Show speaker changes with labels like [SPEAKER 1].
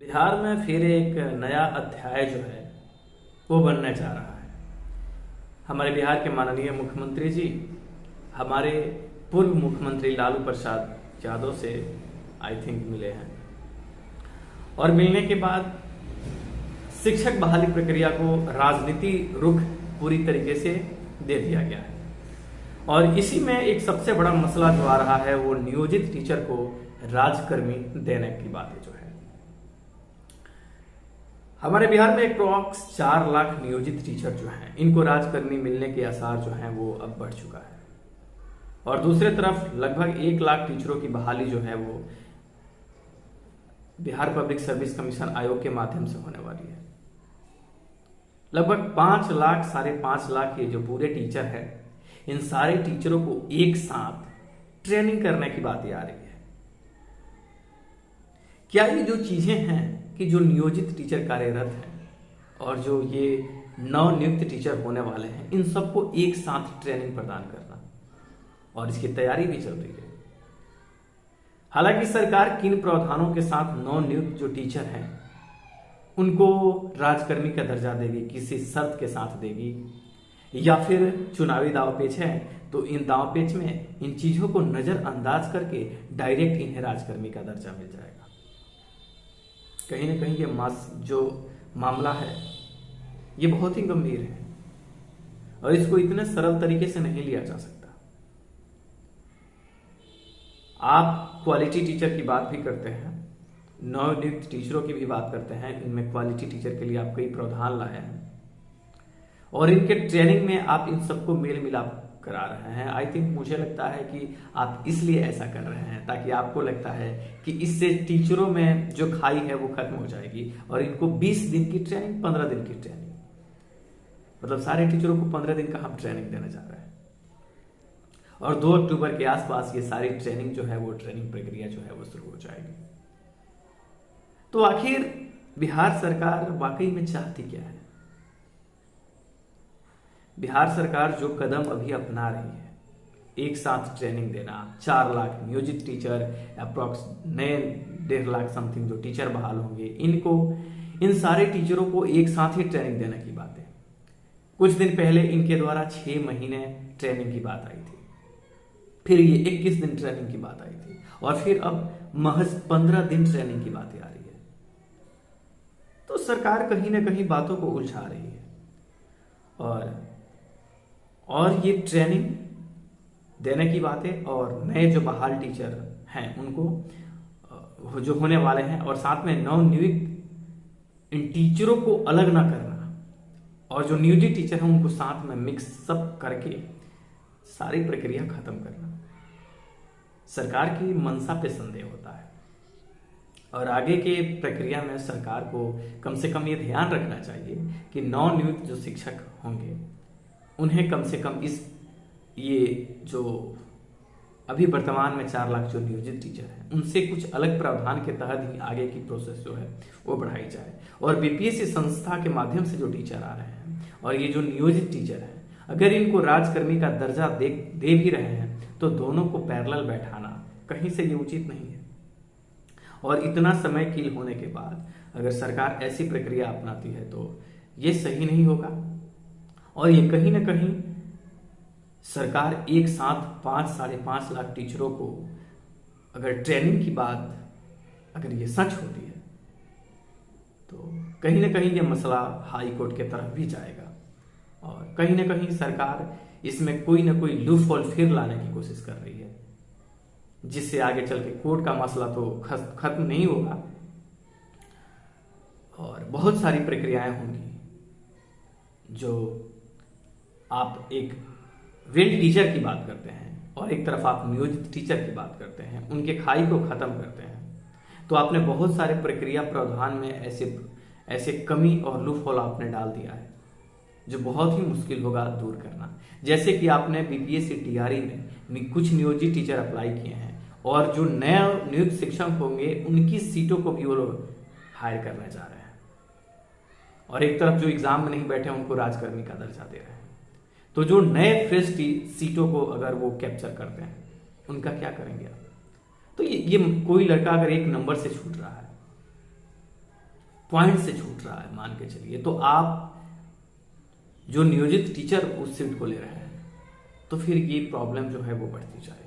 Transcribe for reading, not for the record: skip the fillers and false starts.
[SPEAKER 1] बिहार में फिर एक नया अध्याय जो है वो बनने जा रहा है। हमारे बिहार के माननीय मुख्यमंत्री जी हमारे पूर्व मुख्यमंत्री लालू प्रसाद यादव से आई थिंक मिले हैं और मिलने के बाद शिक्षक बहाली प्रक्रिया को राजनीति रुख पूरी तरीके से दे दिया गया है। और इसी में एक सबसे बड़ा मसला जो आ रहा है वो नियोजित टीचर को राजकर्मी देने की बात है जो है। हमारे बिहार में अप्रॉक्स 4 लाख नियोजित टीचर जो हैं इनको राजकर्मी मिलने के आसार जो हैं वो अब बढ़ चुका है। और दूसरे तरफ लगभग 1 लाख टीचरों की बहाली जो है वो बिहार पब्लिक सर्विस कमीशन आयोग के माध्यम से होने वाली है। लगभग 5 लाख 5.5 लाख ये जो पूरे टीचर है इन सारे टीचरों को एक साथ ट्रेनिंग करने की बात आ रही है। क्या ये जो चीजें हैं कि जो नियोजित टीचर कार्यरत हैं और जो ये नवनियुक्त टीचर होने वाले हैं इन सबको एक साथ ट्रेनिंग प्रदान करना और इसकी तैयारी भी चल रही है। हालांकि सरकार किन प्रावधानों के साथ नवनियुक्त जो टीचर हैं उनको राजकर्मी का दर्जा देगी, किसी शर्त के साथ देगी या फिर चुनावी दांवपेच है तो इन दांवपेच में इन चीजों को नजरअंदाज करके डायरेक्ट इन्हें राजकर्मी का दर्जा मिल जाएगा। कहीं ना कहीं ये जो मामला है ये बहुत ही गंभीर है और इसको इतने सरल तरीके से नहीं लिया जा सकता। आप क्वालिटी टीचर की बात भी करते हैं, नवनियुक्त टीचरों की भी बात करते हैं, इनमें क्वालिटी टीचर के लिए आप कई प्रावधान लाए हैं और इनके ट्रेनिंग में आप इन सबको मेल मिलाप करा रहे हैं। आई थिंक मुझे लगता है कि आप इसलिए ऐसा कर रहे हैं ताकि आपको लगता है कि इससे टीचरों में जो खाई है वो खत्म हो जाएगी और इनको 20 दिन की ट्रेनिंग, 15 दिन की ट्रेनिंग, मतलब सारे टीचरों को 15 दिन का हम ट्रेनिंग देने जा रहे हैं और 2 अक्टूबर के आसपास ये सारी ट्रेनिंग जो है वो ट्रेनिंग प्रक्रिया जो है वो शुरू हो जाएगी। तो आखिर बिहार सरकार वाकई में चाहती क्या है? बिहार सरकार जो कदम अभी अपना रही है, एक साथ ट्रेनिंग देना, 4 लाख नियोजित टीचर, अप्रॉक्स नए 1.5 लाख समथिंग जो टीचर बहाल होंगे, इनको इन सारे टीचरों को एक साथ ही ट्रेनिंग देने की बात है। कुछ दिन पहले इनके द्वारा 6 महीने ट्रेनिंग की बात आई थी, फिर ये 21 दिन ट्रेनिंग की बात आई थी और फिर अब महज 15 दिन ट्रेनिंग की बात आ रही है। तो सरकार कहीं ना कहीं बातों को उलझा रही है और ये ट्रेनिंग देने की बातें और नए जो बहाल टीचर हैं उनको जो होने वाले हैं और साथ में नवनियुक्त इन टीचरों को अलग ना करना और जो नियोजित टीचर हैं उनको साथ में मिक्सअप करके सारी प्रक्रिया खत्म करना, सरकार की मंशा पे संदेह होता है। और आगे के प्रक्रिया में सरकार को कम से कम ये ध्यान रखना चाहिए कि नवनियुक्त जो शिक्षक होंगे उन्हें कम से कम ये जो अभी वर्तमान में 4 लाख जो नियोजित टीचर हैं उनसे कुछ अलग प्रावधान के तहत ही आगे की प्रोसेस जो है वो बढ़ाई जाए। और बीपीएससी संस्था के माध्यम से जो टीचर आ रहे हैं और ये जो नियोजित टीचर हैं अगर इनको राजकर्मी का दर्जा दे भी रहे हैं तो दोनों को पैरेलल बैठाना कहीं से ये उचित नहीं है। और इतना समय किल होने के बाद अगर सरकार ऐसी प्रक्रिया अपनाती है तो ये सही नहीं होगा और ये कहीं ना कहीं सरकार एक साथ 5-5.5 लाख टीचरों को अगर ट्रेनिंग की बात अगर ये सच होती है तो कहीं ना कहीं ये मसला हाई कोर्ट के तरफ भी जाएगा और कहीं ना कहीं सरकार इसमें कोई ना कोई लूप होल फिर लाने की कोशिश कर रही है जिससे आगे चल के कोर्ट का मसला तो खत्म नहीं होगा और बहुत सारी प्रक्रियाएं होंगी। जो आप एक वेल टीचर की बात करते हैं और एक तरफ आप नियोजित टीचर की बात करते हैं, उनके खाई को खत्म करते हैं, तो आपने बहुत सारे प्रक्रिया प्रावधान में ऐसे कमी और लूप होल आपने डाल दिया है जो बहुत ही मुश्किल होगा दूर करना। जैसे कि आपने बीपीएससी टीआरई में कुछ नियोजित टीचर अप्लाई किए हैं और जो नए नियुक्त शिक्षक होंगे उनकी सीटों को भी वो लोग हायर करने जा रहे हैं और एक तरफ जो एग्जाम में नहीं बैठे उनको राजकर्मी का दर्जा दे रहे हैं। तो जो नए फ्रेश सीटों को अगर वो कैप्चर करते हैं उनका क्या करेंगे आप? तो ये कोई लड़का अगर 1 नंबर से छूट रहा है पॉइंट से छूट रहा है मान के चलिए, तो आप जो नियोजित टीचर उस सीट को ले रहे हैं, तो फिर ये प्रॉब्लम जो है वो बढ़ती जाएगी।